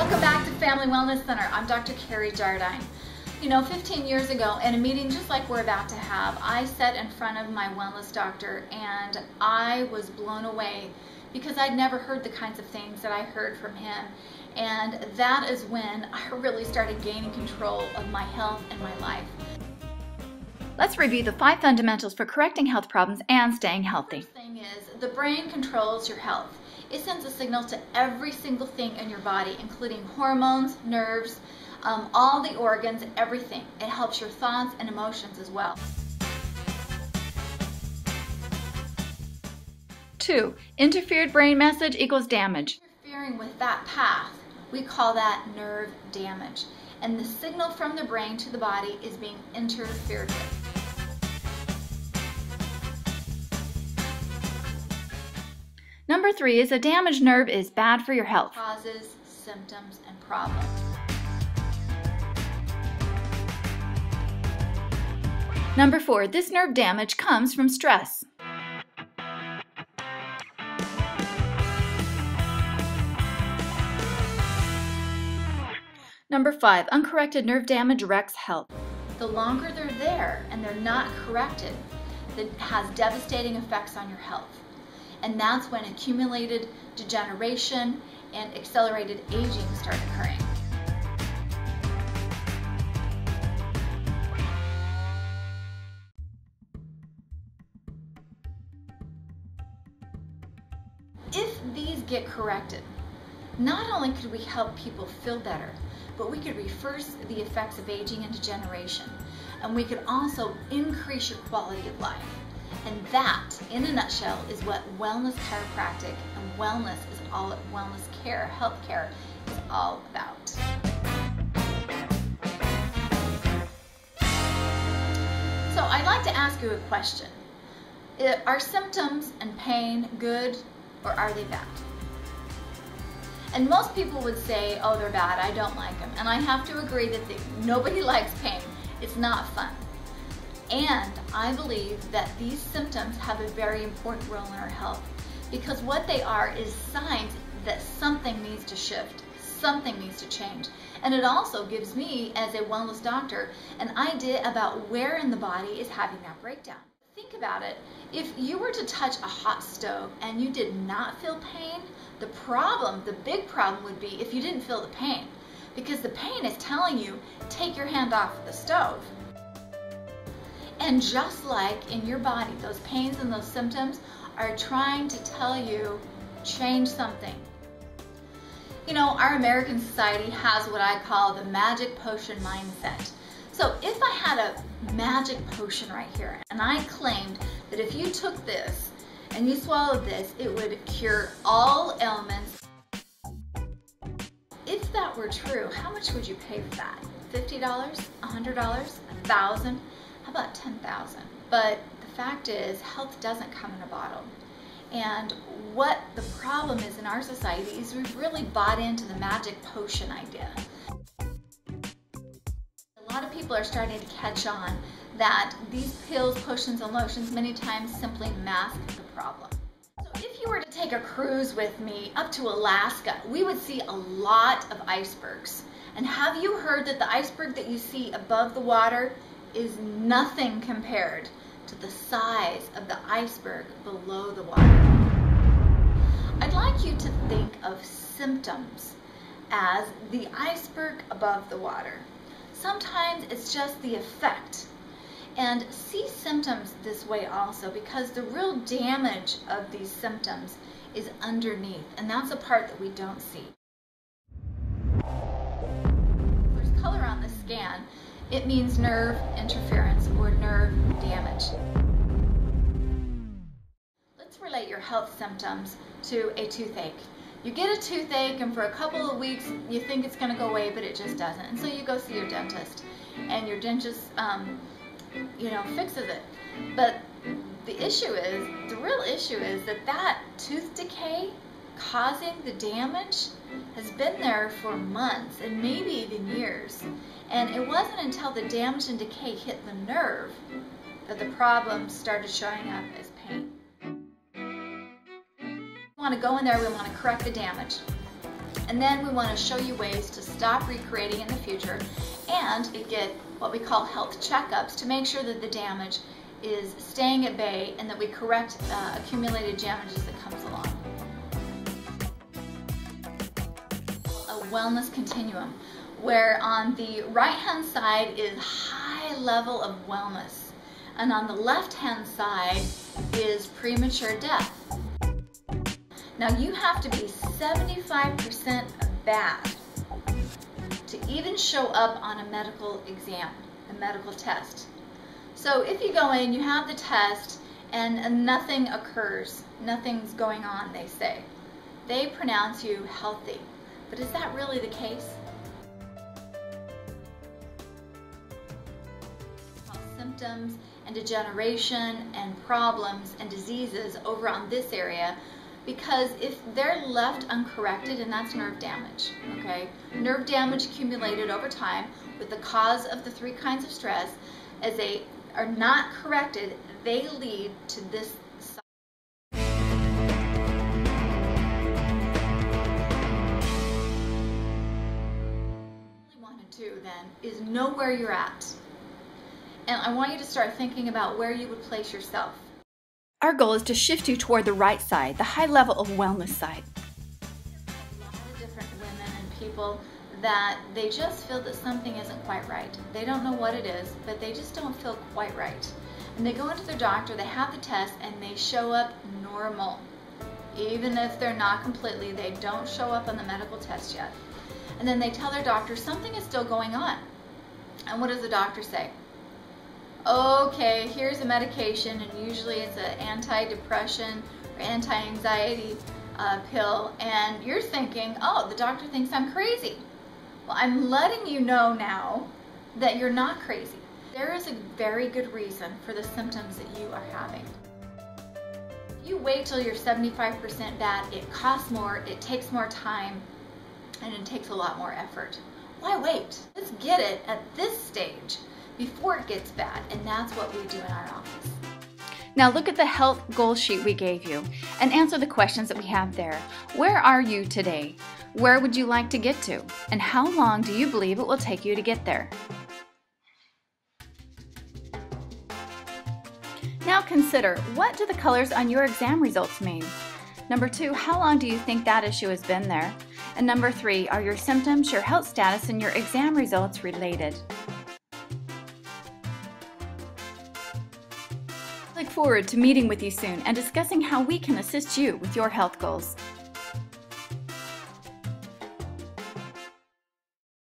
Welcome back to Family Wellness Center. I'm Dr. Carrie Jardine. You know, 15 years ago, in a meeting just like we're about to have, I sat in front of my wellness doctor and I was blown away because I'd never heard the kinds of things that I heard from him. And that is when I really started gaining control of my health and my life. Let's review the 5 fundamentals for correcting health problems and staying healthy. The first thing is the brain controls your health. It sends a signal to every single thing in your body, including hormones, nerves, all the organs, everything. It helps your thoughts and emotions as well. 2. Interfered brain message equals damage. Interfering with that path, we call that nerve damage. And the signal from the brain to the body is being interfered with. Number 3 is a damaged nerve is bad for your health. Causes, symptoms, and problems. Number 4, this nerve damage comes from stress. Number 5, uncorrected nerve damage wrecks health. The longer they're there and they're not corrected, that has devastating effects on your health. And that's when accumulated degeneration and accelerated aging start occurring. If these get corrected, not only could we help people feel better, but we could reverse the effects of aging and degeneration. And we could also increase your quality of life. And that, in a nutshell, is what wellness chiropractic and wellness care, healthcare is all about. So I'd like to ask you a question. Are symptoms and pain good or are they bad? And most people would say, oh, they're bad, I don't like them. And I have to agree that nobody likes pain. It's not fun. And I believe that these symptoms have a very important role in our health because what they are is signs that something needs to shift, something needs to change. And it also gives me, as a wellness doctor, an idea about where in the body is having that breakdown. Think about it. If you were to touch a hot stove and you did not feel pain, the big problem would be if you didn't feel the pain, because the pain is telling you, take your hand off the stove. And just like in your body, those pains and those symptoms are trying to tell you, change something. You know, our American society has what I call the magic potion mindset. So if I had a magic potion right here, and I claimed that if you took this and you swallowed this, it would cure all ailments. If that were true, how much would you pay for that? $50? $100? $1,000? How about $10,000? But the fact is, health doesn't come in a bottle. And what the problem is in our society is we've really bought into the magic potion idea. A lot of people are starting to catch on that these pills, potions, and lotions many times simply mask the problem. So if you were to take a cruise with me up to Alaska, we would see a lot of icebergs. And have you heard that the iceberg that you see above the water is nothing compared to the size of the iceberg below the water? I'd like you to think of symptoms as the iceberg above the water. Sometimes it's just the effect. And see symptoms this way also, because the real damage of these symptoms is underneath, and that's the part that we don't see. There's color on the scan. It means nerve interference or nerve damage. Let's relate your health symptoms to a toothache. You get a toothache and for a couple of weeks you think it's going to go away, but it just doesn't. And so you go see your dentist and your dentist fixes it. But the real issue is that tooth decay causing the damage has been there for months and maybe even years. And it wasn't until the damage and decay hit the nerve that the problem started showing up as pain. We want to go in there, we want to correct the damage. And then we want to show you ways to stop recreating in the future and get what we call health checkups to make sure that the damage is staying at bay and that we correct accumulated damages that comes along. A wellness continuum, where on the right-hand side is high level of wellness, and on the left-hand side is premature death. Now you have to be 75% bad to even show up on a medical exam, a medical test. So if you go in, you have the test, and nothing occurs, nothing's going on, they say. They pronounce you healthy. But is that really the case? Symptoms and degeneration and problems and diseases over on this area, because if they're left uncorrected, and that's nerve damage, okay? Nerve damage accumulated over time with the cause of the 3 kinds of stress, as they are not corrected, they lead to this. What you want to do then is know where you're at. And I want you to start thinking about where you would place yourself. Our goal is to shift you toward the right side, the high level of wellness side. A lot of different women and people that they just feel that something isn't quite right. They don't know what it is, but they just don't feel quite right. And they go into their doctor, they have the test, and they show up normal. Even if they're not completely, they don't show up on the medical test yet. And then they tell their doctor something is still going on. And what does the doctor say? Okay, here's a medication, and usually it's an anti-depression or anti-anxiety pill, and you're thinking, oh, the doctor thinks I'm crazy. Well, I'm letting you know now that you're not crazy. There is a very good reason for the symptoms that you are having. If you wait till you're 75% bad, it costs more, it takes more time, and it takes a lot more effort. Why wait? Let's get it at this stage before it gets bad, and that's what we do in our office. Now look at the health goal sheet we gave you and answer the questions that we have there. Where are you today? Where would you like to get to? And how long do you believe it will take you to get there? Now consider, what do the colors on your exam results mean? Number 2, how long do you think that issue has been there? And number 3, are your symptoms, your health status, and your exam results related? I look forward to meeting with you soon and discussing how we can assist you with your health goals.